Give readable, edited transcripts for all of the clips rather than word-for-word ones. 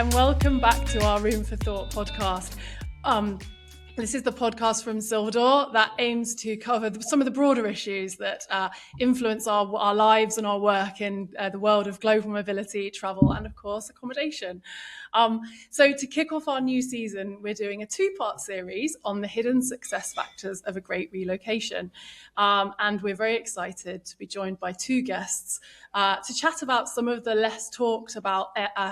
and welcome back to our Room for Thought podcast. This is the podcast from SilverDoor that aims to cover some of the broader issues that influence our lives and our work in the world of global mobility, travel, and of course, accommodation. So to kick off our new season, we're doing a two-part series on the hidden success factors of a great relocation. And we're very excited to be joined by two guests to chat about some of the less talked about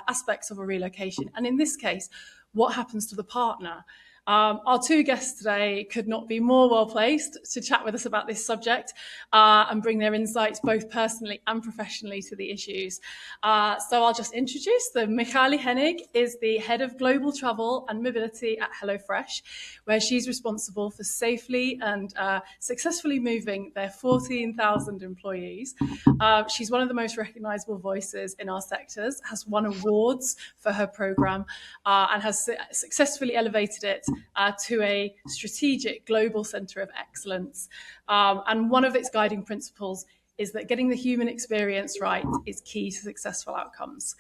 aspects of a relocation. And in this case, what happens to the partner? Our two guests today could not be more well placed to chat with us about this subject and bring their insights both personally and professionally to the issues. So I'll just introduce them. Michali Henig is the head of global travel and mobility at HelloFresh, where she's responsible for safely and successfully moving their 14,000 employees. She's one of the most recognizable voices in our sectors, has won awards for her program and has successfully elevated it to a strategic global center of excellence. And one of its guiding principles is that getting the human experience right is key to successful outcomes.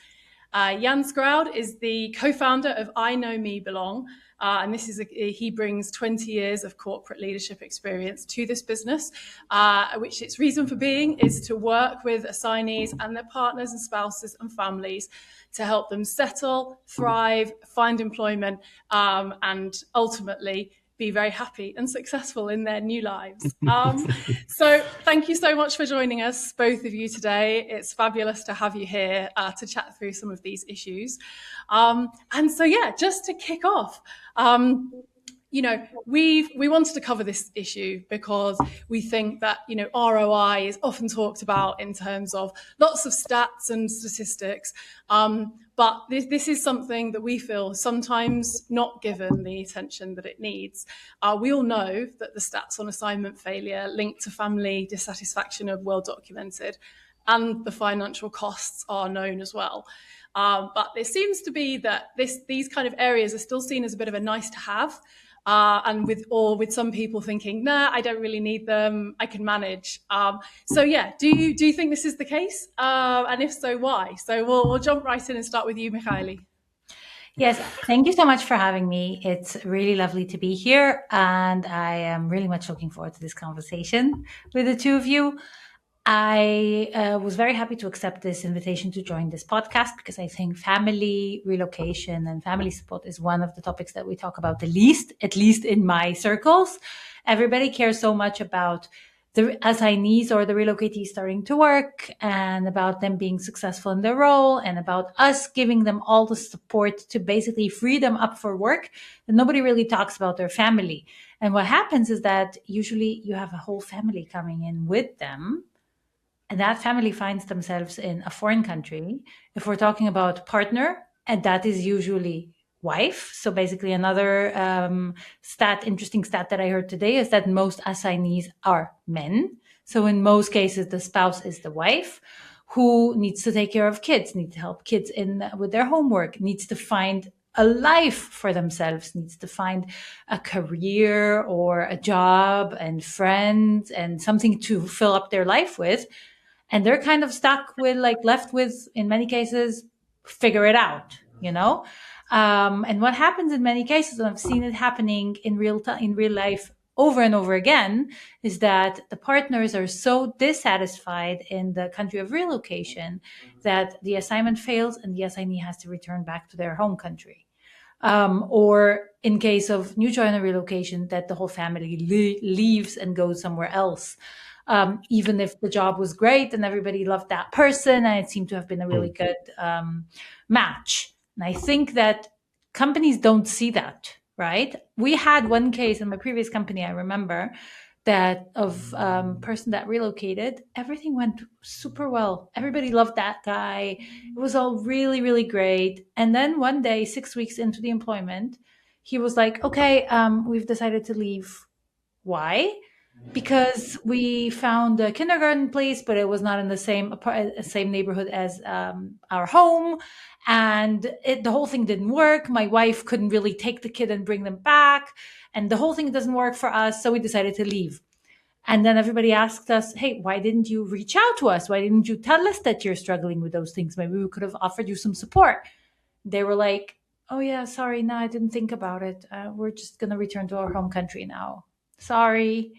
Jan Skroud is the co-founder of INOMEE Belong, and he brings 20 years of corporate leadership experience to this business, which its reason for being is to work with assignees and their partners and spouses and families to help them settle, thrive, find employment, and ultimately be very happy and successful in their new lives. So thank you so much for joining us, both of you today. It's fabulous to have you here to chat through some of these issues. And so, yeah, just to kick off, we wanted to cover this issue because we think that, ROI is often talked about in terms of lots of stats and statistics. But this is something that we feel sometimes not given the attention that it needs. We all know that the stats on assignment failure linked to family dissatisfaction are well documented, and the financial costs are known as well. But it seems to be that these kind of areas are still seen as a bit of a nice to have. And with some people thinking, nah, I don't really need them, I can manage. So yeah, do you think this is the case? And if so, why? So we'll jump right in and start with you, Michali. Yes, thank you so much for having me. It's really lovely to be here, and I am really much looking forward to this conversation with the two of you. I was very happy to accept this invitation to join this podcast because I think family relocation and family support is one of the topics that we talk about the least, at least in my circles. Everybody cares so much about the assignees or the relocatees starting to work and about them being successful in their role and about us giving them all the support to basically free them up for work. And nobody really talks about their family. And what happens is that usually you have a whole family coming in with them. And that family finds themselves in a foreign country. If we're talking about partner, and that is usually wife. So basically another interesting stat that I heard today is that most assignees are men. So in most cases, the spouse is the wife who needs to take care of kids, needs to help kids with their homework, needs to find a life for themselves, needs to find a career or a job and friends and something to fill up their life with. And they're kind of stuck with, left with, in many cases, figure it out, And what happens in many cases, and I've seen it happening in real life over and over again, is that the partners are so dissatisfied in the country of relocation that the assignment fails and the assignee has to return back to their home country. Or in case of new joiner relocation, that the whole family leaves and goes somewhere else. Even if the job was great and everybody loved that person and it seemed to have been a really good match. And I think that companies don't see that, right? We had one case in my previous company, I remember, that of person that relocated. Everything went super well. Everybody loved that guy. It was all really, really great. And then one day, 6 weeks into the employment, he was like, okay, we've decided to leave. Why? Because we found a kindergarten place, but it was not in the same neighborhood as our home. And the whole thing didn't work. My wife couldn't really take the kid and bring them back. And the whole thing doesn't work for us. So we decided to leave. And then everybody asked us, hey, why didn't you reach out to us? Why didn't you tell us that you're struggling with those things? Maybe we could have offered you some support. they were like, oh yeah, sorry, no, I didn't think about it. We're just going to return to our home country now. Sorry.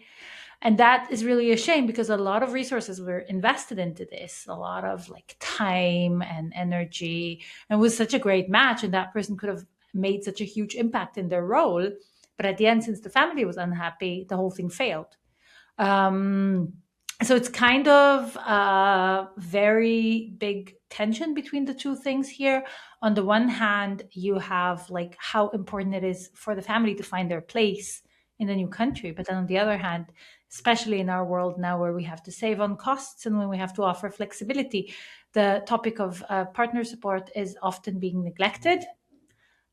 And that is really a shame because a lot of resources were invested into this, a lot of like time and energy, and it was such a great match. And that person could have made such a huge impact in their role. But at the end, since the family was unhappy, the whole thing failed. Um, so it's kind of a very big tension between the two things here. On the one hand, you have like how important it is for the family to find their place in the new country. But then on the other hand, especially in our world now where we have to save on costs and when we have to offer flexibility, the topic of partner support is often being neglected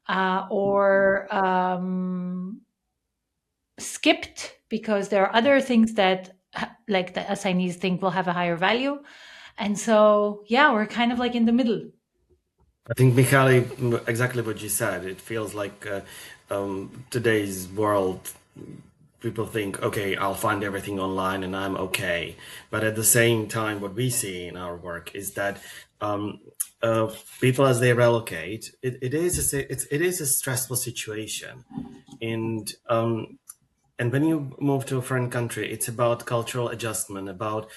or skipped because there are other things that like the assignees think will have a higher value. And so, yeah, we're kind of like in the middle. I think, Michali, exactly what you said. It feels like today's world, people think, okay, I'll find everything online and I'm okay. But at the same time, what we see in our work is that people, as they relocate, it is a stressful situation, and when you move to a foreign country, it's about cultural adjustment, about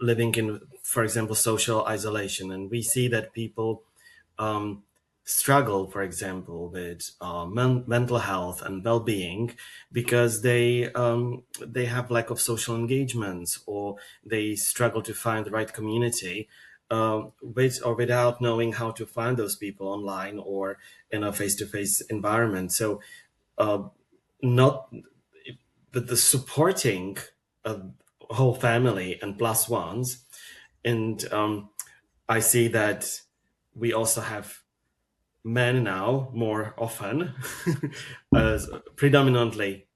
living in, for example, social isolation. And we see that people struggle, for example, with mental health and well-being because they have lack of social engagements, or they struggle to find the right community with or without knowing how to find those people online or in a face-to-face environment. So not the supporting a whole family and plus ones. And I see that we also have men now more often, as predominantly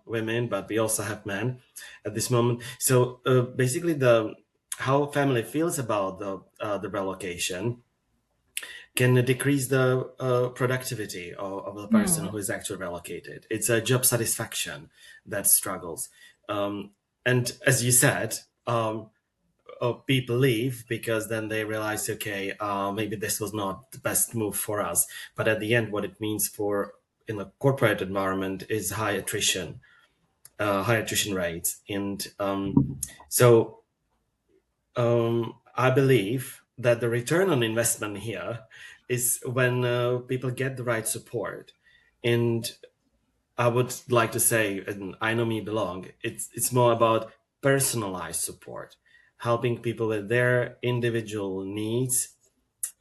women, but we also have men at this moment. So basically, how family feels about the relocation can decrease the productivity of the person who is actually relocated. It's a job satisfaction that struggles. And as you said, people leave because then they realize, okay, maybe this was not the best move for us. But at the end, what it means for in the corporate environment is high attrition rates. And so I believe that the return on investment here is when people get the right support. And I would like to say, and INOMEE belong, it's more about personalized support, helping people with their individual needs,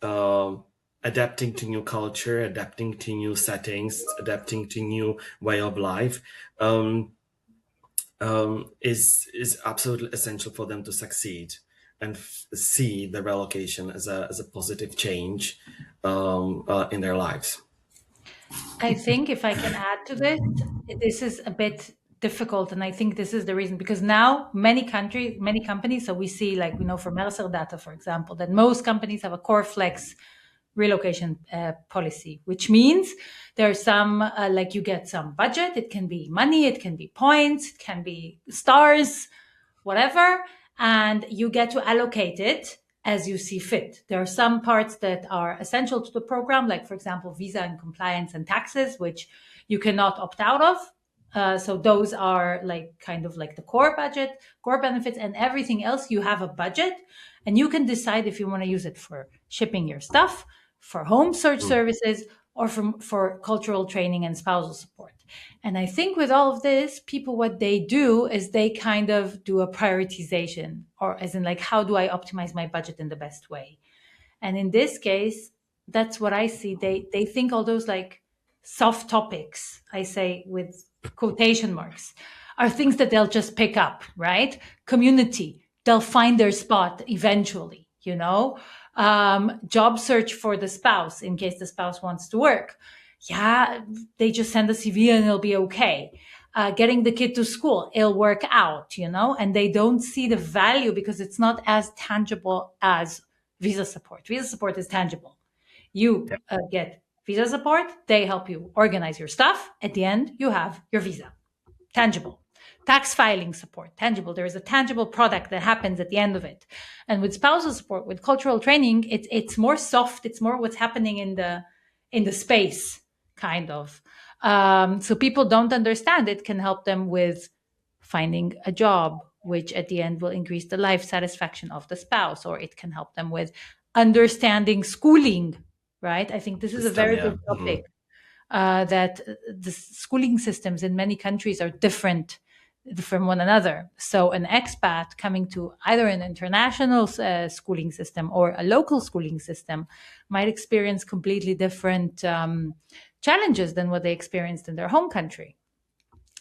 adapting to new culture, adapting to new settings, adapting to new way of life, is absolutely essential for them to succeed and see the relocation as a positive change in their lives. I think if I can add to this, this is a bit difficult. And I think this is the reason, because now many companies, so we see, like we know from Mercer data, for example, that most companies have a core flex relocation policy, which means there's some, like you get some budget. It can be money, it can be points, it can be stars, whatever. And you get to allocate it as you see fit. There are some parts that are essential to the program, like, for example, visa and compliance and taxes, which you cannot opt out of. So those are like kind of like the core budget, core benefits, and everything else. You have a budget and you can decide if you want to use it for shipping your stuff, for home search services, or for cultural training and spousal support. And I think with all of this, people, what they do is they kind of do a prioritization, or as in like, how do I optimize my budget in the best way? And in this case, that's what I see. They think all those like soft topics, I say with quotation marks, are things that they'll just pick up, right? Community, they'll find their spot eventually, you know? Job search for the spouse in case the spouse wants to work. Yeah, they just send a CV and it'll be okay. Getting the kid to school, it'll work out, you know? And they don't see the value because it's not as tangible as visa support. Visa support is tangible. You get visa support, they help you organize your stuff. At the end, you have your visa. Tangible. tax filing support, tangible. There is a tangible product that happens at the end of it. And with spousal support, with cultural training, it's more soft. It's more what's happening in the space, kind of. So people don't understand. It can help them with finding a job, which at the end will increase the life satisfaction of the spouse, or it can help them with understanding schooling, right? I think this is a System, very yeah. big topic, that the schooling systems in many countries are different from one another. So an expat coming to either an international schooling system or a local schooling system might experience completely different challenges than what they experienced in their home country.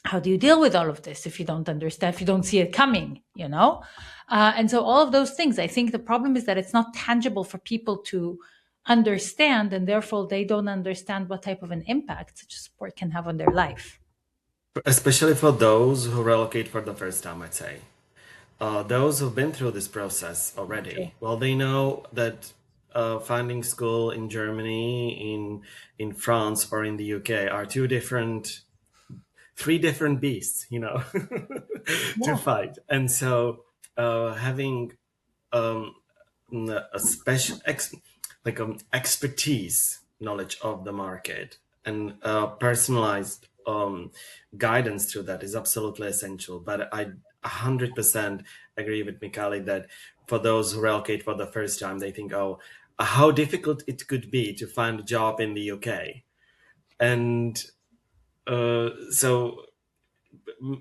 How do you deal with all of this if you don't understand, if you don't see it coming, you know? And so all of those things, I think the problem is that it's not tangible for people to understand, and therefore they don't understand what type of an impact such support can have on their life. Especially for those who relocate for the first time, I'd say. Those who've been through this process already, True. well, they know that finding school in Germany, in France, or in the UK are three different beasts, to fight. And so having a special expertise knowledge of the market and personalized guidance through that is absolutely essential. But I 100% agree with Michali that for those who relocate for the first time, they think, oh, how difficult it could be to find a job in the UK. And so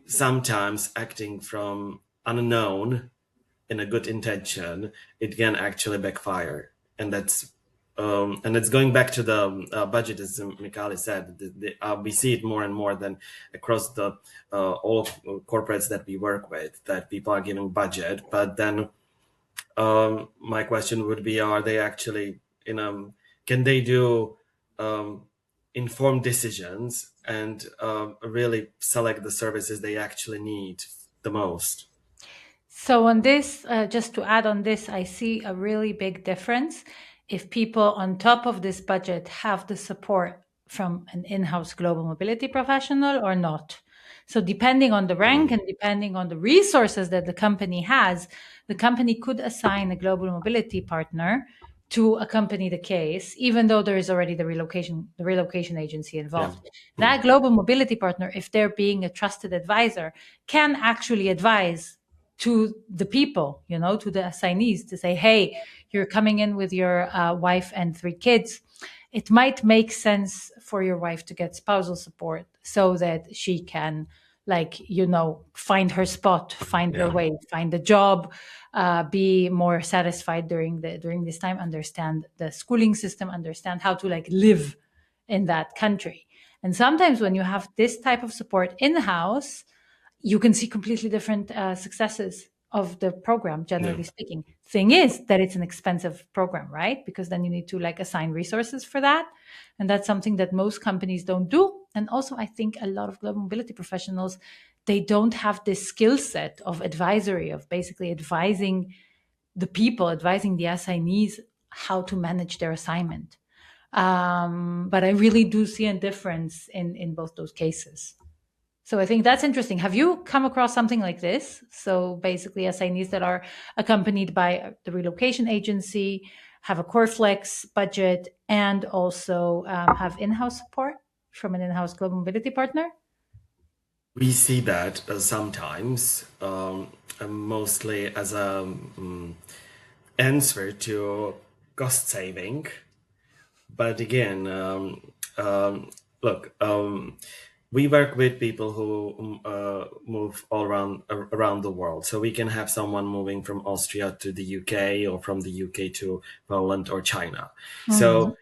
sometimes acting from unknown in a good intention, it can actually backfire. And that's it's going back to the budget, as Michali said. We see it more and more than across the all corporates that we work with, that people are giving budget. But then my question would be: are they actually, can they do informed decisions and really select the services they actually need the most? So on this, just to add on this, I see a really big difference if people on top of this budget have the support from an in-house global mobility professional or not. So depending on the rank and depending on the resources that the company has, the company could assign a global mobility partner to accompany the case, even though there is already the relocation agency involved. That global mobility partner, if they're being a trusted advisor, can actually advise to the people, to the assignees, to say, hey, you're coming in with your wife and 3 kids. It might make sense for your wife to get spousal support so that she can, find her spot, find her way, find a job, be more satisfied during this time, understand the schooling system, understand how to live in that country. And sometimes when you have this type of support in-house, you can see completely different successes of the program, generally speaking. Thing is that it's an expensive program, right? Because then you need to assign resources for that. And that's something that most companies don't do. And also, I think a lot of global mobility professionals, they don't have this skill set of advisory, of basically advising the people, advising the assignees how to manage their assignment. But I really do see a difference in both those cases. So I think that's interesting. Have you come across something like this? So basically assignees that are accompanied by the relocation agency, have a core flex budget, and also have in-house support from an in-house global mobility partner? We see that sometimes, mostly as a answer to cost saving. But again, look, we work with people who move all around the world. So we can have someone moving from Austria to the UK, or from the UK to Poland or China. So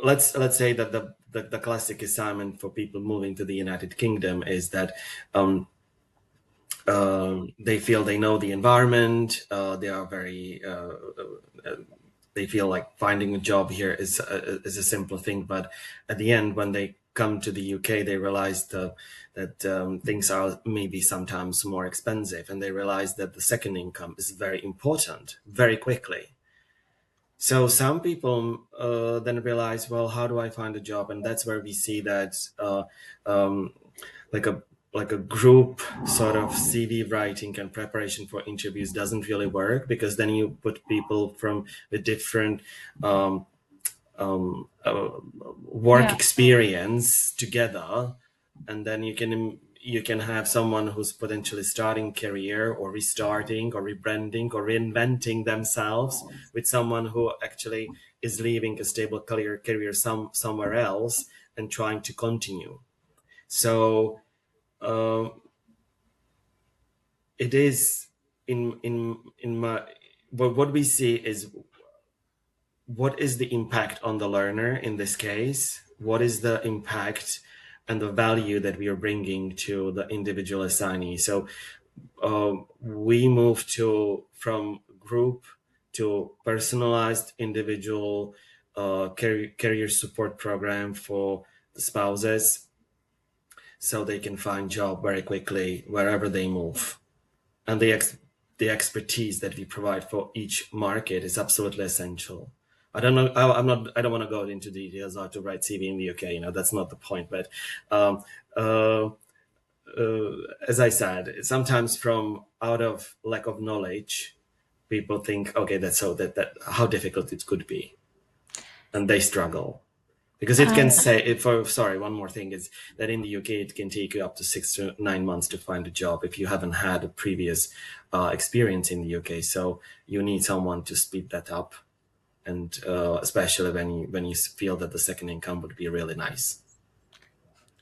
let's say that the classic assignment for people moving to the United Kingdom is that they feel they know the environment. They are very they feel like finding a job here is a simple thing, but at the end, when they come to the UK, they realize that things are maybe sometimes more expensive, and they realize that the second income is very important very quickly. So some people then realize, well, how do I find a job? And that's where we see that like a group sort of CV writing and preparation for interviews doesn't really work, because then you put people from a different work experience together, and then you can have someone who's potentially starting career or restarting or rebranding or reinventing themselves with someone who actually is leaving a stable career somewhere else and trying to continue. So it is in my what we see is, what is the impact on the learner in this case? What is the impact and the value that we are bringing to the individual assignee? So we move from group to personalized individual career support program for the spouses, so they can find job very quickly wherever they move. And the expertise that we provide for each market is absolutely essential. I don't know. I don't want to go into details how to write CV in the UK. That's not the point. But as I said, sometimes from out of lack of knowledge, people think, okay, that's that how difficult it could be, and they struggle. Because it can say, one more thing is that in the UK, it can take you up to 6 to 9 months to find a job if you haven't had a previous experience in the UK. So you need someone to speed that up, and especially when you feel that the second income would be really nice.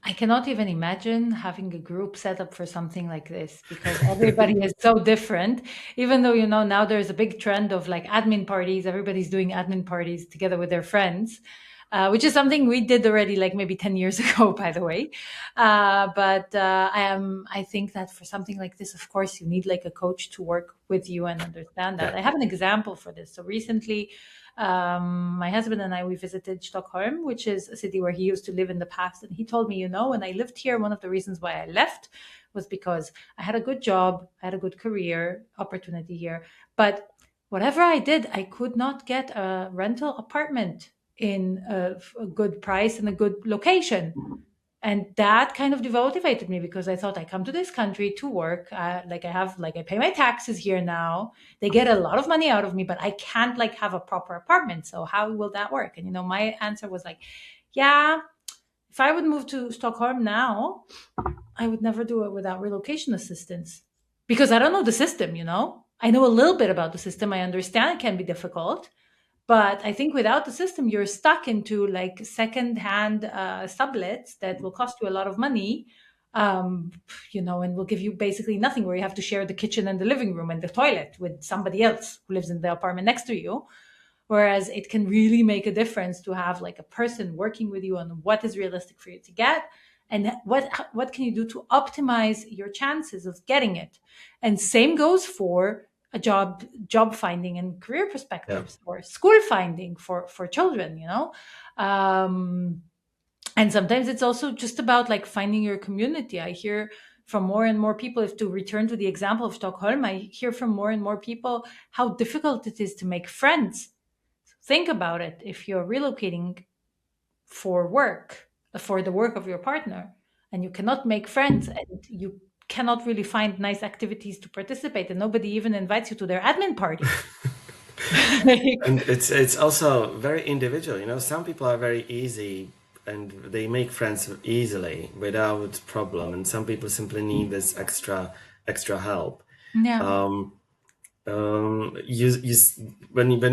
I cannot even imagine having a group set up for something like this, because everybody is so different. Even though, now there's a big trend of like admin parties. Everybody's doing admin parties together with their friends. Which is something we did already, like maybe 10 years ago, by the way. But I think that for something like this, of course, you need like a coach to work with you and understand that. I have an example for this. So recently, my husband and I, we visited Stockholm, which is a city where he used to live in the past. And he told me, when I lived here, one of the reasons why I left was because I had a good job, I had a good career opportunity here. But whatever I did, I could not get a rental apartment in a good price and a good location. And that kind of demotivated me, because I thought, I come to this country to work. I pay my taxes here now. They get a lot of money out of me, but I can't like have a proper apartment. So how will that work? And, my answer was like, yeah, if I would move to Stockholm now, I would never do it without relocation assistance, because I don't know the system, I know a little bit about the system. I understand it can be difficult. But I think without the system, you're stuck into like second-hand sublets that will cost you a lot of money, and will give you basically nothing, where you have to share the kitchen and the living room and the toilet with somebody else who lives in the apartment next to you. Whereas it can really make a difference to have like a person working with you on what is realistic for you to get, and what can you do to optimize your chances of getting it. And same goes for a job finding and career perspectives, or school finding for children, and sometimes it's also just about like finding your community. I hear from more and more people, if to return to the example of Stockholm, I hear from more and more people how difficult it is to make friends. Think about it. If you're relocating for work, for the work of your partner, and you cannot make friends, and you cannot really find nice activities to participate, and nobody even invites you to their admin party. And it's also very individual. Some people are very easy and they make friends easily without problem, and some people simply need this extra help. When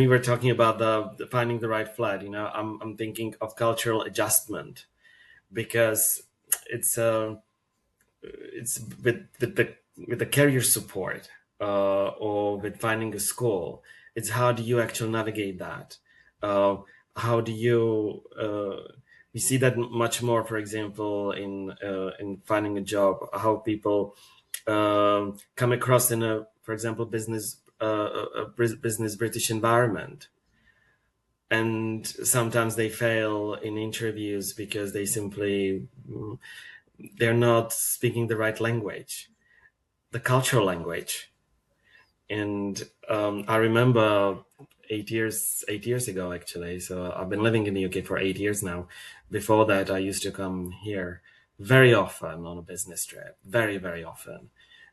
we were talking about the finding the right flat, I'm thinking of cultural adjustment, because it's with the career support or with finding a school. It's how do you actually navigate that? How do you we see that much more, for example, in finding a job, how people come across in for example, business British environment. And sometimes they fail in interviews because they're not speaking the right language, the cultural language. And I remember 8 years ago, actually. So I've been living in the UK for 8 years now. Before that, I used to come here very often on a business trip, very, very often.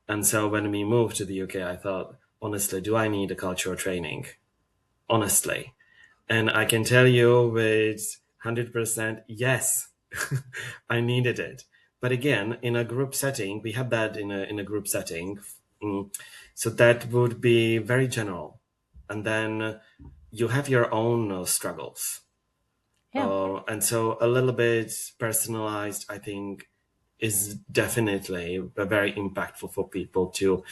And so when we moved to the UK, I thought, honestly, do I need a cultural training? Honestly. And I can tell you with 100%, yes, I needed it. But again, in a group setting, we had that in a group setting. So that would be very general. And then you have your own struggles. Yeah. And so a little bit personalized, I think, is definitely very impactful for people to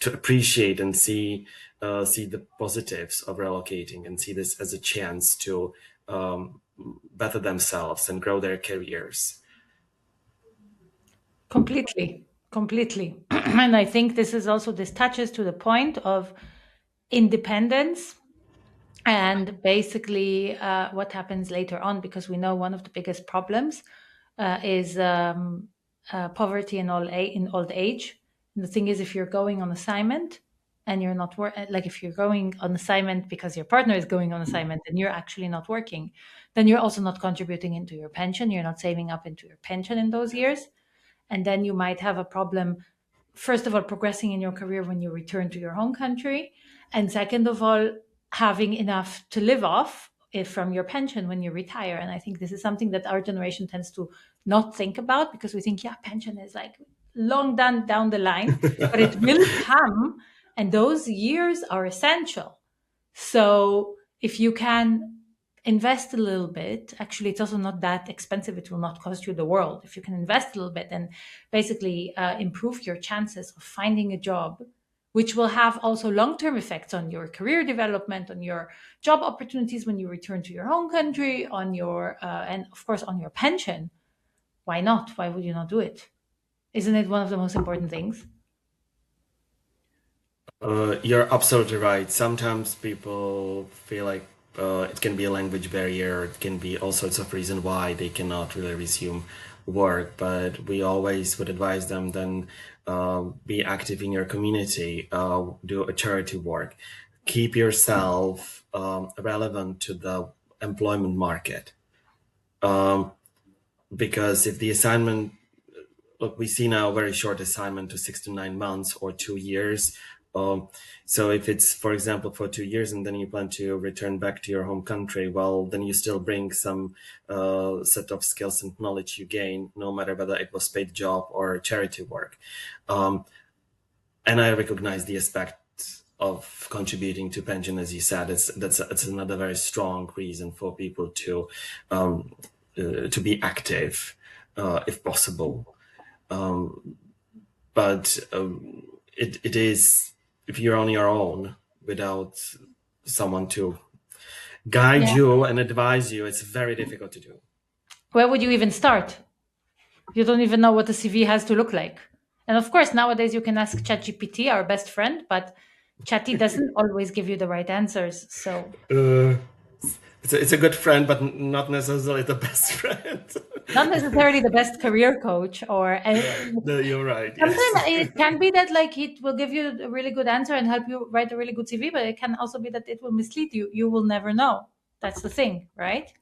appreciate and see the positives of relocating and see this as a chance to better themselves and grow their careers. Completely. And I think this touches to the point of independence and basically what happens later on, because we know one of the biggest problems is poverty in old age. And the thing is, if you're going on assignment and you're not like if you're going on assignment because your partner is going on assignment and you're actually not working, then you're also not contributing into your pension. You're not saving up into your pension in those years. And then you might have a problem, first of all, progressing in your career when you return to your home country. And second of all, having enough to live off from your pension when you retire. And I think this is something that our generation tends to not think about, because we think, yeah, pension is like long down the line, but it will come. And those years are essential. So if you can invest a little bit, actually, it's also not that expensive. It will not cost you the world. If you can invest a little bit and basically improve your chances of finding a job, which will have also long-term effects on your career development, on your job opportunities when you return to your home country, on your and of course on your pension. Why not? Why would you not do it? Isn't it one of the most important things? You're absolutely right. Sometimes people feel like it can be a language barrier. It can be all sorts of reasons why they cannot really resume work. But we always would advise them then be active in your community, do a charity work, keep yourself relevant to the employment market. Because if the assignment, look, we see now a very short assignment to 6 to 9 months or 2 years. So if it's, for example, for 2 years and then you plan to return back to your home country, well, then you still bring some set of skills and knowledge you gain, no matter whether it was paid job or charity work. And I recognize the aspect of contributing to pension, as you said. It's another very strong reason for people to be active, if possible. But it is, if you're on your own without someone to guide you and advise you, it's very difficult to do. Where would you even start? You don't even know what a CV has to look like. And of course, nowadays you can ask ChatGPT, our best friend, but Chatty doesn't always give you the right answers. So it's a good friend, but not necessarily the best friend. Not necessarily the best career coach, or No, you're right. Sometimes it can be that like it will give you a really good answer and help you write a really good CV, but it can also be that it will mislead you. You will never know. That's the thing, right?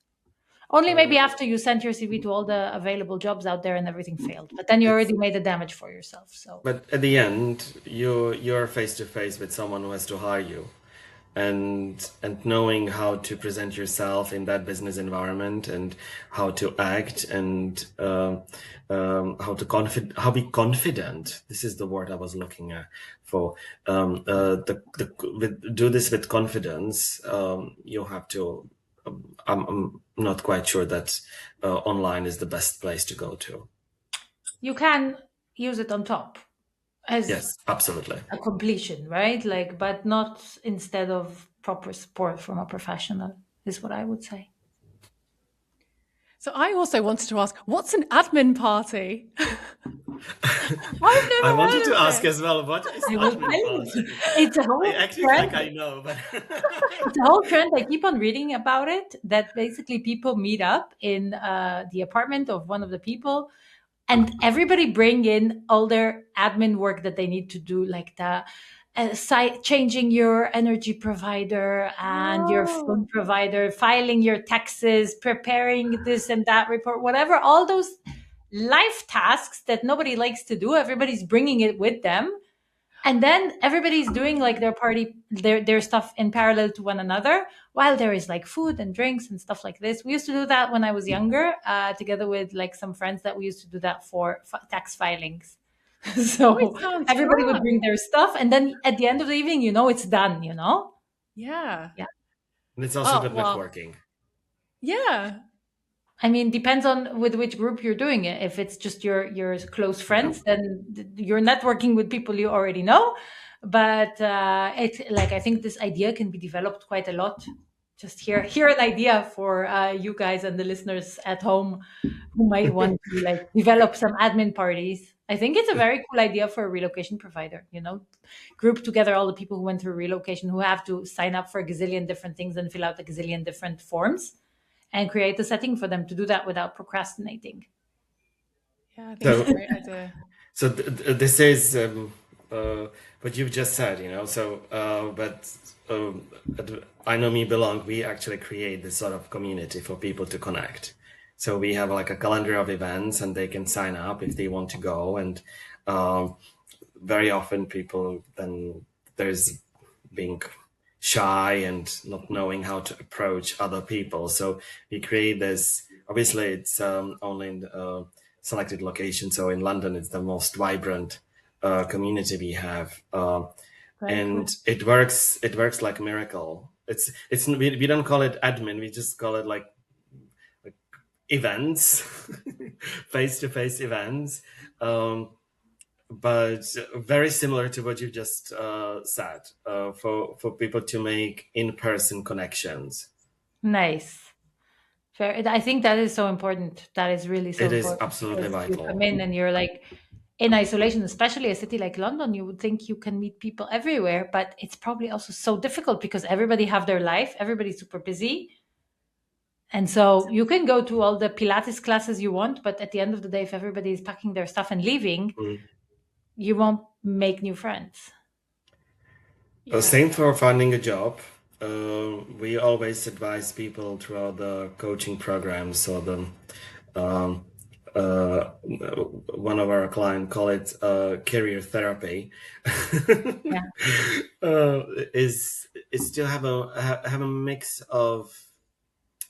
Only maybe after you sent your CV to all the available jobs out there and everything failed. But then you already made the damage for yourself. So, but at the end, you're face to face with someone who has to hire you, and knowing how to present yourself in that business environment and how to act and how be confident. This is the word I was looking at for. Do this with confidence. You have to. I'm not quite sure that online is the best place to go to. You can use it on top as yes, absolutely a completion, right? Like, but not instead of proper support from a professional, is what I would say. So I also wanted to ask, what's an admin party? I wanted to ask as well, what is admin party? It's a whole actually trend. I know, but it's a whole trend. I keep on reading about it, that basically people meet up in the apartment of one of the people, and everybody bring in all their admin work that they need to do, like the changing your energy provider and your phone provider, filing your taxes, preparing this and that report, whatever, all those life tasks that nobody likes to do. Everybody's bringing it with them. And then everybody's doing like their stuff in parallel to one another, while there is like food and drinks and stuff like this. We used to do that when I was younger, together with like some friends that we used to do that for tax filings. So sounds everybody would fun. bring their stuff, and then at the end of the evening, it's done. Yeah. And it's also good well, networking. yeah. I mean, depends on with which group you're doing it. If it's just your close friends, then you're networking with people you already know. But it's like, I think this idea can be developed quite a lot. Just here an idea for you guys and the listeners at home who might want to like develop some admin parties. I think it's a very cool idea for a relocation provider. Group together all the people who went through relocation, who have to sign up for a gazillion different things and fill out a gazillion different forms, and create a setting for them to do that without procrastinating. Yeah, I think it's a great idea. So this is what you've just said, but at INOMEE Belong, we actually create this sort of community for people to connect. So we have like a calendar of events, and they can sign up if they want to go. And very often people, then there's being shy and not knowing how to approach other people. So we create this, obviously it's only in selected locations. So in London, it's the most vibrant community we have. And cool. It works like a miracle. We don't call it admin, we just call it like events, face-to-face events. But very similar to what you just said, for people to make in-person connections. Nice. Fair. I think that is so important. That is really so important. It is absolutely vital. You come in and you're like in isolation, especially a city like London. You would think you can meet people everywhere, but it's probably also so difficult because everybody have their life. Everybody's super busy. And so you can go to all the Pilates classes you want, but at the end of the day, if everybody is packing their stuff and leaving, you won't make new friends. Same for finding a job. We always advise people throughout the coaching programs, or one of our clients call it career therapy. Is to have a mix of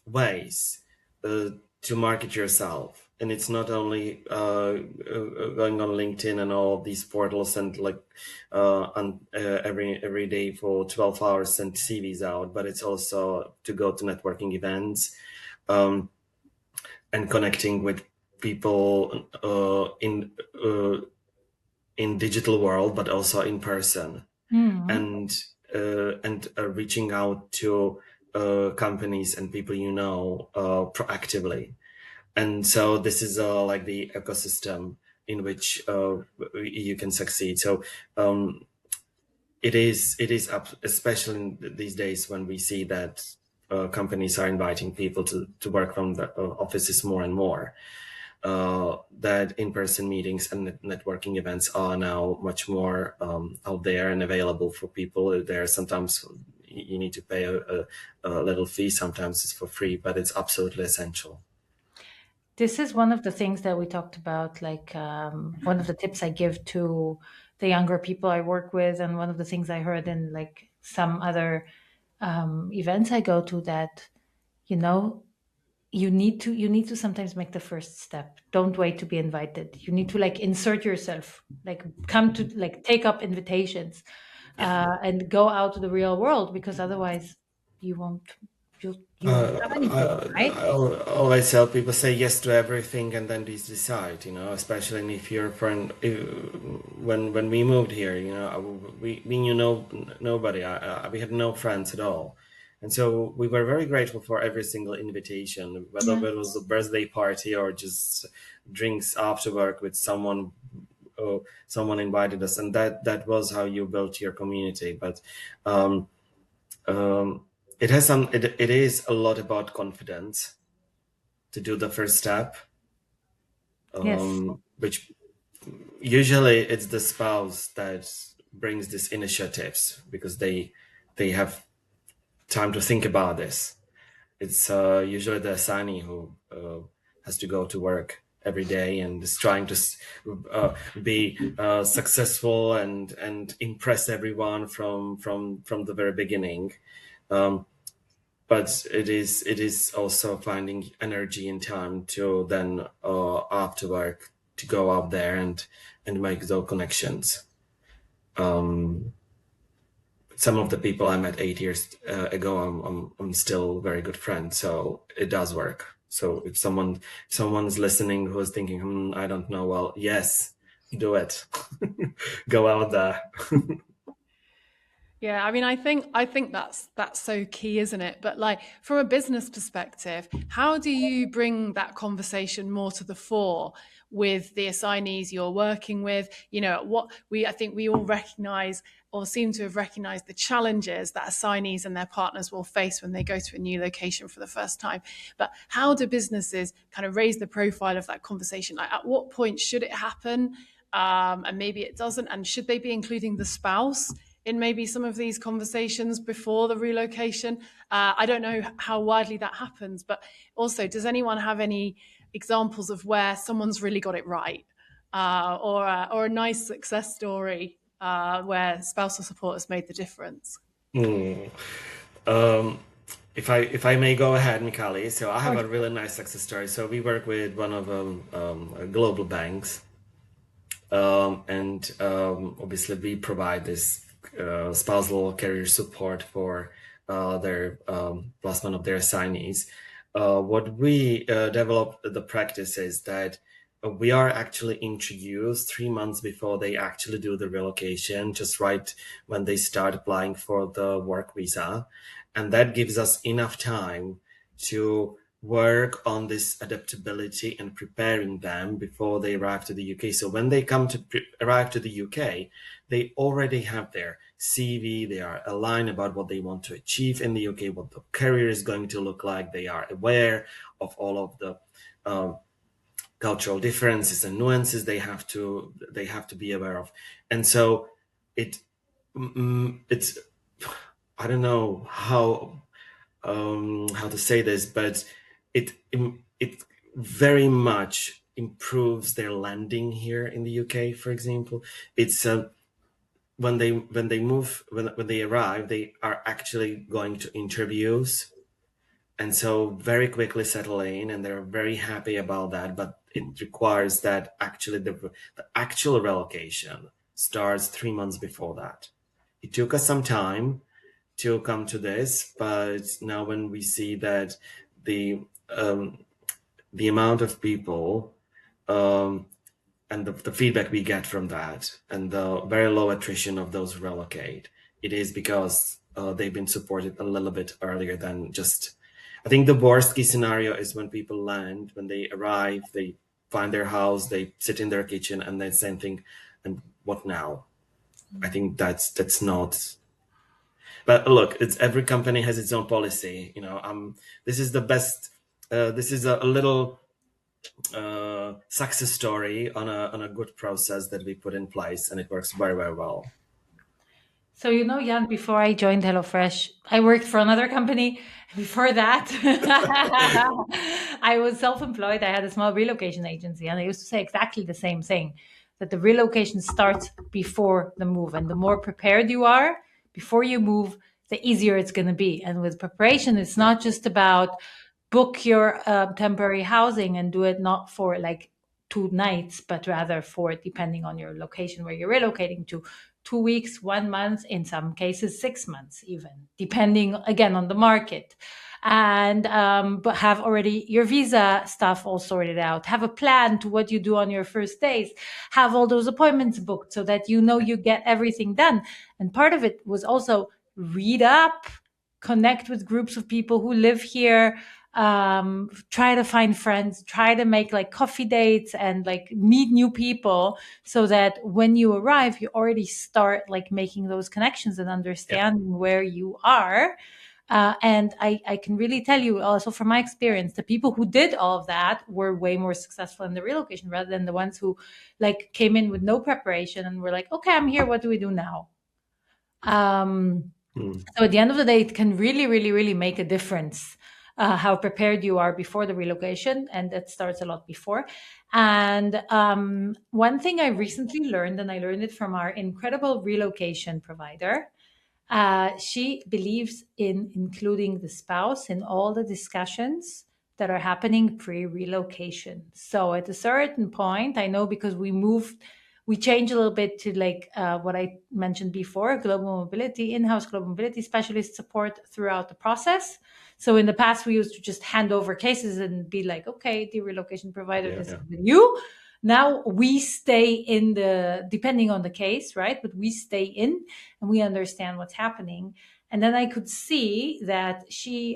ways to market yourself. And it's not only going on LinkedIn and all these portals and like every day for 12 hours send CVs out, but it's also to go to networking events and connecting with people in digital world, but also in person, and reaching out to companies and people proactively. And so this is like the ecosystem in which you can succeed. So it is up, especially in these days when we see that companies are inviting people to work from the offices more and more, that in-person meetings and networking events are now much more out there and available for people. There sometimes you need to pay a little fee, sometimes it's for free, but it's absolutely essential. This is one of the things that we talked about, like one of the tips I give to the younger people I work with, and one of the things I heard in like some other events I go to, that you need to sometimes make the first step. Don't wait to be invited. You need to like insert yourself, like come to like take up invitations, and go out to the real world, because otherwise you won't have anything, right? I always tell people, say yes to everything and then decide, especially if you're a friend. When we moved here, we knew nobody. We had no friends at all. And so we were very grateful for every single invitation, whether it was a birthday party or just drinks after work with someone. Someone invited us, and that was how you built your community. But it is a lot about confidence to do the first step. Yes. Which usually it's the spouse that brings these initiatives because they have time to think about this. It's usually the assignee who has to go to work every day and is trying to be successful and impress everyone from the very beginning. But it is also finding energy and time to then after work to go out there and make those connections. Some of the people I met 8 years ago, I'm still very good friends. So it does work. So if someone's listening who is thinking, I don't know, well, yes, do it. Go out there. Yeah, I mean, I think that's so key, isn't it? But like from a business perspective, how do you bring that conversation more to the fore with the assignees you're working with? You know, I think we all recognize or seem to have recognized the challenges that assignees and their partners will face when they go to a new location for the first time. But how do businesses kind of raise the profile of that conversation? Like, at what point should it happen? And maybe it doesn't. And should they be including the spouse in maybe some of these conversations before the relocation? I don't know how widely that happens, but also, does anyone have any examples of where someone's really got it right, or a nice success story where spousal support has made the difference? If I may go ahead, Michali, so I have a really nice success story. So we work with one of global banks, and obviously we provide this spousal career support for their plus one of their assignees. What we developed the practice is that we are actually introduced 3 months before they actually do the relocation, just right when they start applying for the work visa. And that gives us enough time to work on this adaptability and preparing them before they arrive to the UK. So when they come to arrive to the UK, they already have their CV, they are aligned about what they want to achieve in the UK, what the career is going to look like. They are aware of all of the cultural differences and nuances they have to be aware of. And so it's I don't know how to say this, but it very much improves their landing here in the UK. For example, it's when they arrive, they are actually going to interviews, and so very quickly settle in, and they're very happy about that. But it requires that actually the actual relocation starts 3 months before that. It took us some time to come to this, but now when we see that the amount of people and the feedback we get from that, and the very low attrition of those who relocate, it is because they've been supported a little bit earlier than just. I think the worst case scenario is when people land, when they arrive, they find their house, they sit in their kitchen, and they same thing. And what now? I think that's not. But look, every company has its own policy. You know, this is the best. This is a little success story on a good process that we put in place, and it works very, very well. So, you know, Jan, before I joined HelloFresh, I worked for another company. Before that, I was self-employed. I had a small relocation agency, and I used to say exactly the same thing, that the relocation starts before the move. And the more prepared you are before you move, the easier it's going to be. And with preparation, it's not just about book your temporary housing and do it not for like 2 nights, but rather for, depending on your location where you're relocating to, 2 weeks, 1 month, in some cases 6 months even, depending again on the market. And but have already your visa stuff all sorted out, have a plan to what you do on your first days, have all those appointments booked so that you know you get everything done. And part of it was also read up, connect with groups of people who live here, try to find friends, try to make like coffee dates and like meet new people, so that when you arrive, you already start like making those connections and understanding where you are. And I can really tell you also from my experience, the people who did all of that were way more successful in the relocation rather than the ones who like came in with no preparation and were like, okay, I'm here. What do we do now? So at the end of the day, it can really, really, really make a difference how prepared you are before the relocation. And that starts a lot before. And one thing I recently learned, and I learned it from our incredible relocation provider, she believes in including the spouse in all the discussions that are happening pre-relocation. So at a certain point, I know because we changed a little bit to like what I mentioned before, global mobility, in-house global mobility specialist support throughout the process. So in the past, we used to just hand over cases and be like, okay, the relocation provider, this is with you. Now we stay in depending on the case, right? But we stay in and we understand what's happening. And then I could see that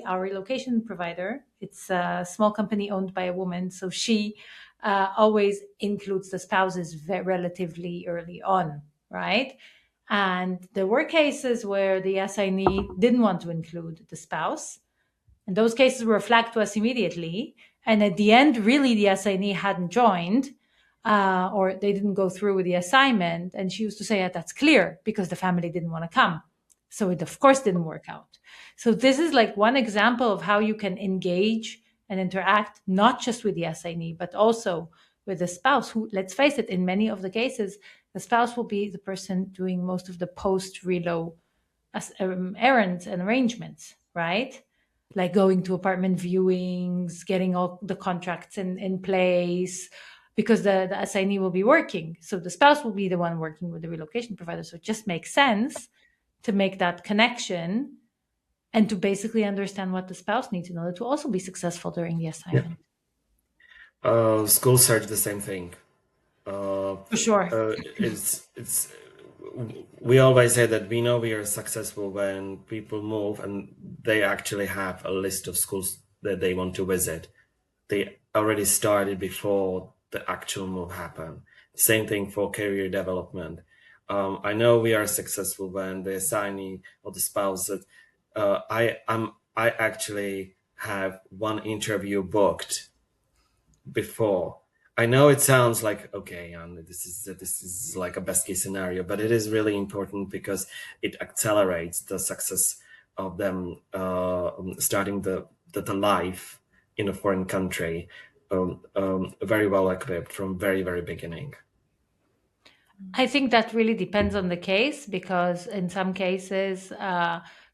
our relocation provider, it's a small company owned by a woman. So she always includes the spouses relatively early on, right? And there were cases where the assignee didn't want to include the spouse. And those cases were flagged to us immediately. And at the end, really, the assignee hadn't joined or they didn't go through with the assignment. And she used to say, that's clear because the family didn't want to come. So it, of course, didn't work out. So this is like one example of how you can engage and interact, not just with the assignee, but also with the spouse who, let's face it, in many of the cases, the spouse will be the person doing most of the post-relo errands and arrangements, right? Like going to apartment viewings, getting all the contracts in place, because the assignee will be working. So the spouse will be the one working with the relocation provider. So it just makes sense to make that connection and to basically understand what the spouse needs in order to also be successful during the assignment. School search, the same thing. For sure. We always say that we know we are successful when people move and they actually have a list of schools that they want to visit. They already started before the actual move happened. Same thing for career development. I know we are successful when the assignee or the spouse that I actually have one interview booked before. I know it sounds like, okay, this is like a best case scenario, but it is really important because it accelerates the success of them starting the life in a foreign country, very well equipped from very, very beginning. I think that really depends on the case, because in some cases,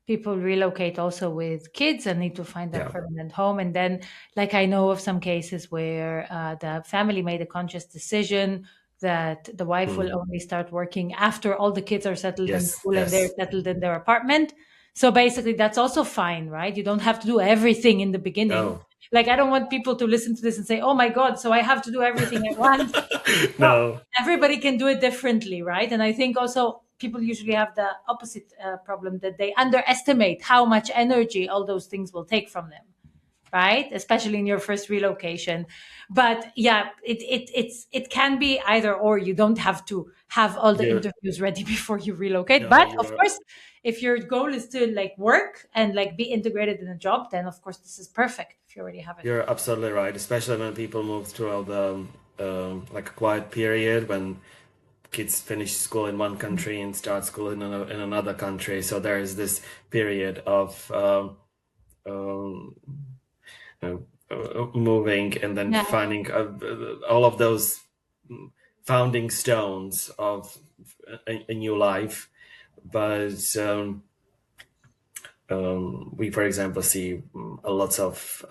people relocate also with kids and need to find their permanent home. And then, like, I know of some cases where the family made a conscious decision that the wife will only start working after all the kids are settled in school and they're settled in their apartment. So basically, that's also fine, right? You don't have to do everything in the beginning. No. Like, I don't want people to listen to this and say, oh my God, so I have to do everything at once. No. Everybody can do it differently, right? And I think also people usually have the opposite problem, that they underestimate how much energy all those things will take from them, right? Especially in your first relocation. But yeah, it can be either or. You don't have to have all the interviews ready before you relocate. But of course, if your goal is to like work and like be integrated in a job, then of course this is perfect if you already have it. You're absolutely right, especially when people move throughout the like a quiet period when kids finish school in one country and start school in another country. So there is this period of moving and then finding all of those founding stones of a new life. But we, for example, see lots of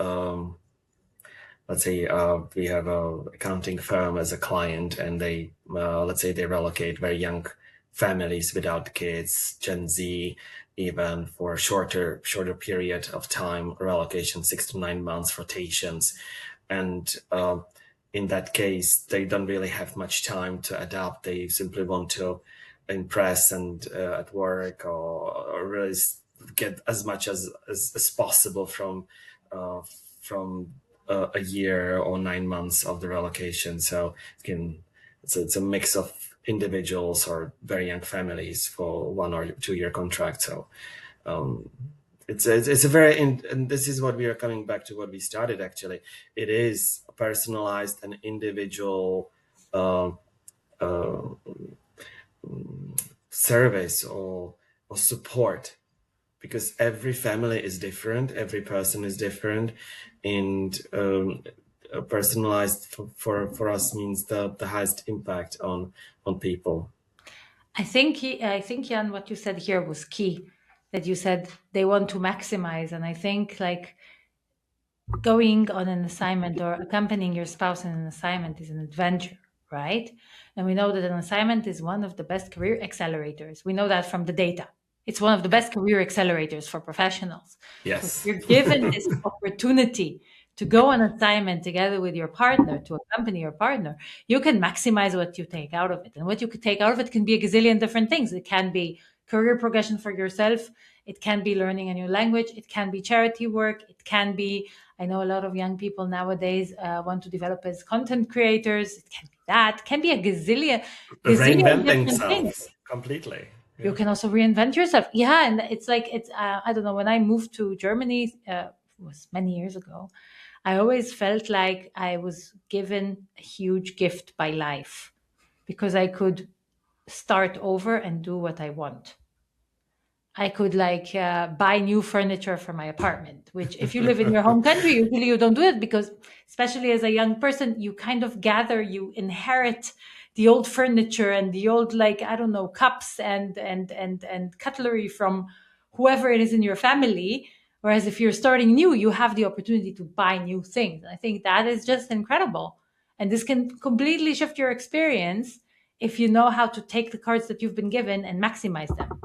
let's say we have a accounting firm as a client, and they let's say they relocate very young families without kids, Gen Z, even for a shorter period of time, relocation, 6 to 9 months, rotations. And in that case, they don't really have much time to adapt. They simply want to impress and at work or really get as much as possible from a year or 9 months of the relocation. So it's a mix of individuals or very young families for 1 or 2 year contract. So It's a very and this is what we are coming back to what we started actually. It is a personalized and individual uh, uh, service or support, because every family is different, every person is different, and personalized for us means the highest impact on people. I think Jan, what you said here was key. That you said they want to maximize, and I think like going on an assignment or accompanying your spouse in an assignment is an adventure, right? And we know that an assignment is one of the best career accelerators. We know that from the data. It's one of the best career accelerators for professionals. So if Yes. you're given this opportunity to go on assignment together with your partner, to accompany your partner, you can maximize what you take out of it. And what you could take out of it can be a gazillion different things. It can be career progression for yourself. It can be learning a new language. It can be charity work. It can be, I know a lot of young people nowadays want to develop as content creators. It can be that. It can be a gazillion Reinvent different things. themselves completely. You can also reinvent yourself. Yeah, and it's like I don't know. When I moved to Germany, it was many years ago. I always felt like I was given a huge gift by life because I could start over and do what I want. I could like buy new furniture for my apartment, which if you live in your home country, usually you don't do it because, especially as a young person, you kind of gather, you inherit the old furniture and the old, like, I don't know, cups and cutlery from whoever it is in your family. Whereas if you're starting new, you have the opportunity to buy new things. I think that is just incredible. And this can completely shift your experience if you know how to take the cards that you've been given and maximize them.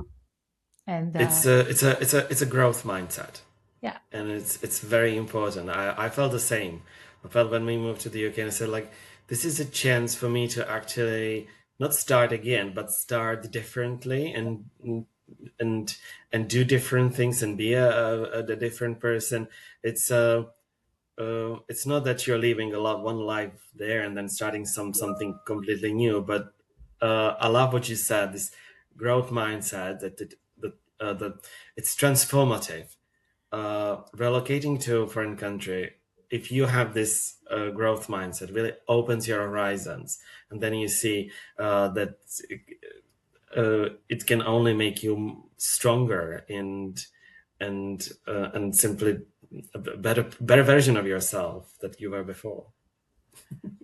And It's a growth mindset, yeah, and it's very important. I felt the same. I felt when we moved to the UK, and I said like, this is a chance for me to actually not start again, but start differently and do different things and be a different person. It's not that you're leaving one life there and then starting something completely new, but I love what you said, this growth mindset that it's transformative. Relocating to a foreign country, if you have this growth mindset, really opens your horizons, and then you see that it can only make you stronger and simply a better version of yourself that you were before.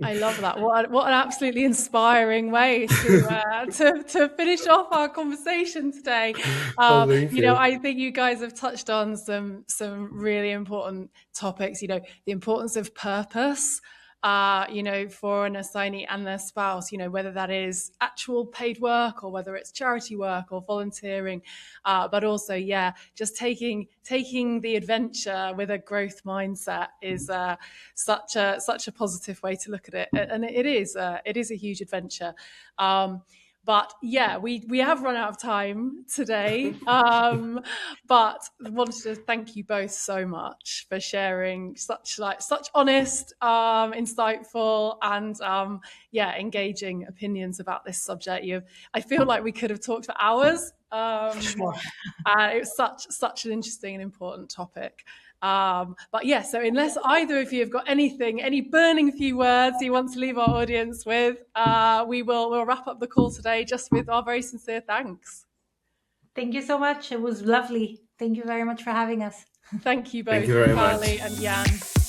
I love that. What an absolutely inspiring way to finish off our conversation today. Thank you. I think you guys have touched on some really important topics. The importance of purpose. For an assignee and their spouse, whether that is actual paid work or whether it's charity work or volunteering, but also, just taking the adventure with a growth mindset is such a positive way to look at it, and it is a huge adventure. But we have run out of time today. But wanted to thank you both so much for sharing such honest, insightful, and engaging opinions about this subject. I feel like we could have talked for hours. sure. It was such an interesting and important topic. So unless either of you have got any burning few words you want to leave our audience with, we'll wrap up the call today just with our very sincere thanks. Thank you so much. It was lovely. Thank you very much for having us. Thank you both, Thank you very much. Michali and Jan.